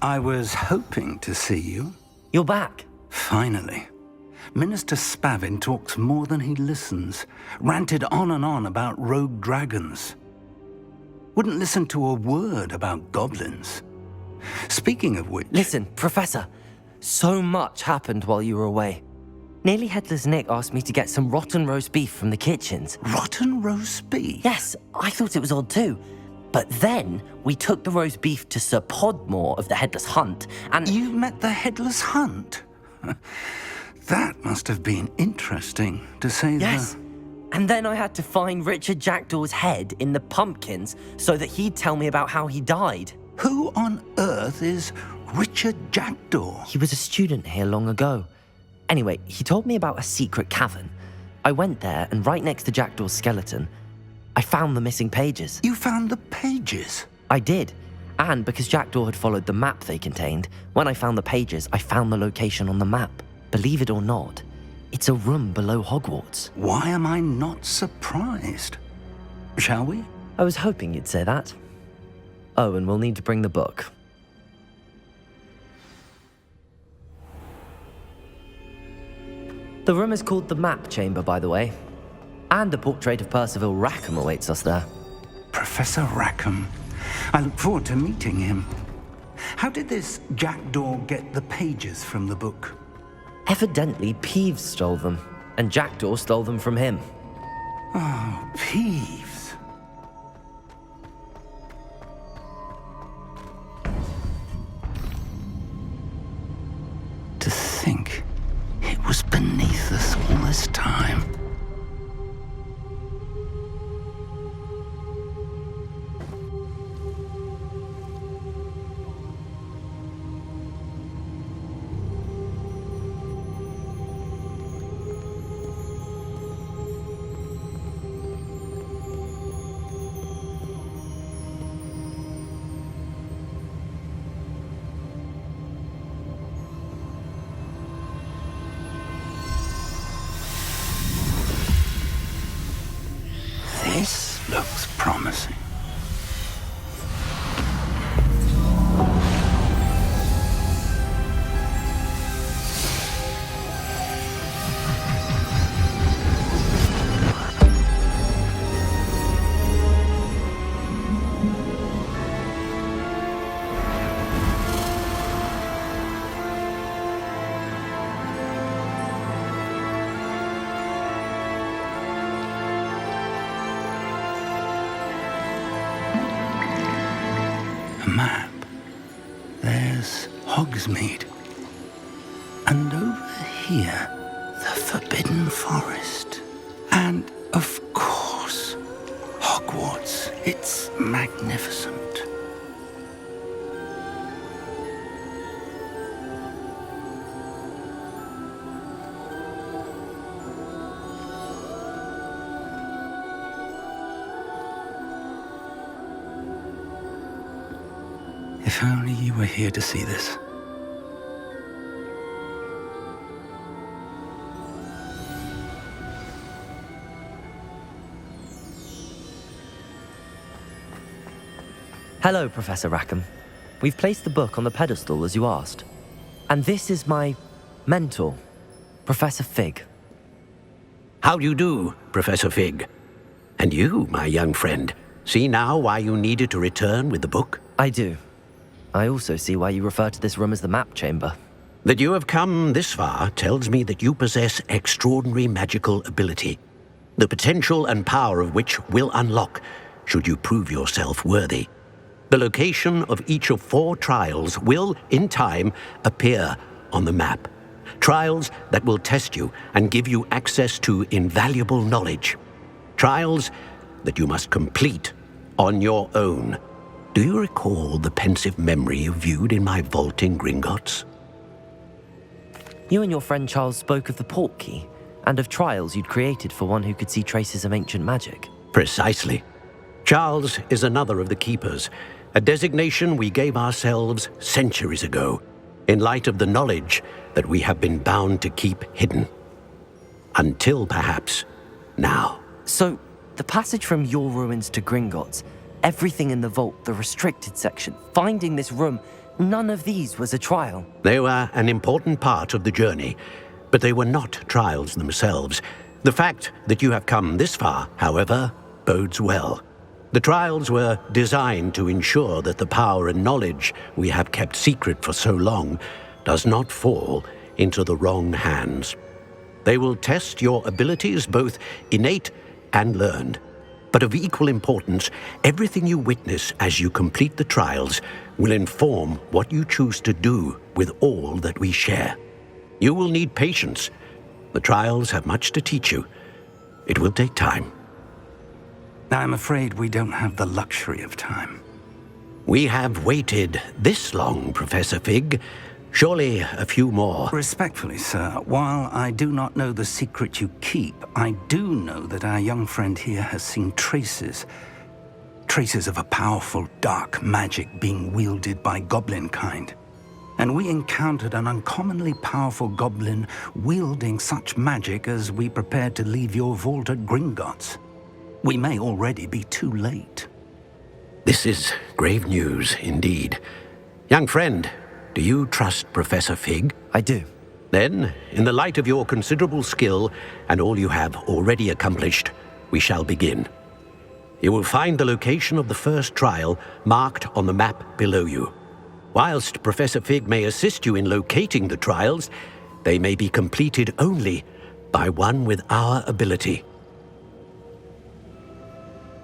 I was hoping to see you. You're back. Finally. Minister Spavin talks more than he listens. Ranted on and on about rogue dragons. Wouldn't listen to a word about goblins. Speaking of which... Listen, Professor. So much happened while you were away. Nearly Headless Nick asked me to get some rotten roast beef from the kitchens. Rotten roast beef? Yes, I thought it was odd too. But then we took the roast beef to Sir Podmore of the Headless Hunt, and... You met the Headless Hunt? That must have been interesting, to say the... Yes. And then I had to find Richard Jackdaw's head in the pumpkins so that he'd tell me about how he died. Who on earth is Richard Jackdaw? He was a student here long ago. Anyway, he told me about a secret cavern. I went there, and right next to Jackdaw's skeleton, I found the missing pages. You found the pages? I did. And because Jackdaw had followed the map they contained, when I found the pages, I found the location on the map. Believe it or not, it's a room below Hogwarts. Why am I not surprised? Shall we? I was hoping you'd say that. Oh, and we'll need to bring the book. The room is called the Map Chamber, by the way. And a portrait of Percival Rackham awaits us there. Professor Rackham. I look forward to meeting him. How did this Jackdaw get the pages from the book? Evidently, Peeves stole them, and Jackdaw stole them from him. Oh, Peeves. To think it was beneath us all this time. This looks promising. Map. There's Hogsmeade. And over here, the Forbidden Forest. And, of course, Hogwarts. It's magnificent. If only you were here to see this. Hello, Professor Rackham. We've placed the book on the pedestal as you asked. And this is my mentor, Professor Fig. How do you do, Professor Fig? And you, my young friend, see now why you needed to return with the book? I do. I also see why you refer to this room as the Map Chamber. That you have come this far tells me that you possess extraordinary magical ability, the potential and power of which will unlock should you prove yourself worthy. The location of each of 4 trials will, in time, appear on the map. Trials that will test you and give you access to invaluable knowledge. Trials that you must complete on your own. Do you recall the pensive memory you viewed in my vault in Gringotts? You and your friend Charles spoke of the Portkey and of trials you'd created for one who could see traces of ancient magic. Precisely. Charles is another of the Keepers, a designation we gave ourselves centuries ago, in light of the knowledge that we have been bound to keep hidden. Until, perhaps, now. So, the passage from your ruins to Gringotts, everything in the vault, the restricted section, finding this room, none of these was a trial. They were an important part of the journey, but they were not trials themselves. The fact that you have come this far, however, bodes well. The trials were designed to ensure that the power and knowledge we have kept secret for so long does not fall into the wrong hands. They will test your abilities, both innate and learned. But of equal importance, everything you witness as you complete the trials will inform what you choose to do with all that we share. You will need patience. The trials have much to teach you. It will take time. I'm afraid we don't have the luxury of time. We have waited this long, Professor Fig. Surely a few more. Respectfully, sir, while I do not know the secret you keep, I do know that our young friend here has seen traces of a powerful dark magic being wielded by goblin kind. And we encountered an uncommonly powerful goblin wielding such magic as we prepared to leave your vault at Gringotts. We may already be too late. This is grave news indeed. Young friend, do you trust Professor Fig? I do. Then, in the light of your considerable skill and all you have already accomplished, we shall begin. You will find the location of the first trial marked on the map below you. Whilst Professor Fig may assist you in locating the trials, they may be completed only by one with our ability.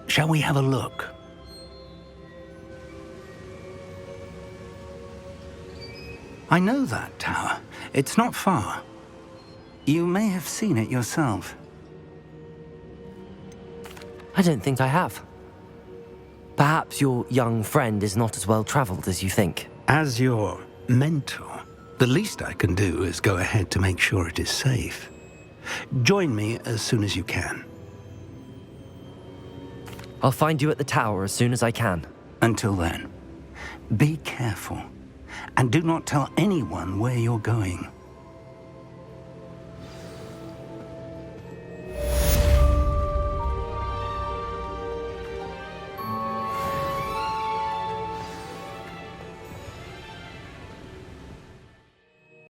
Shall we have a look? I know that tower. It's not far. You may have seen it yourself. I don't think I have. Perhaps your young friend is not as well traveled as you think. As your mentor, the least I can do is go ahead to make sure it is safe. Join me as soon as you can. I'll find you at the tower as soon as I can. Until then, be careful, and do not tell anyone where you're going.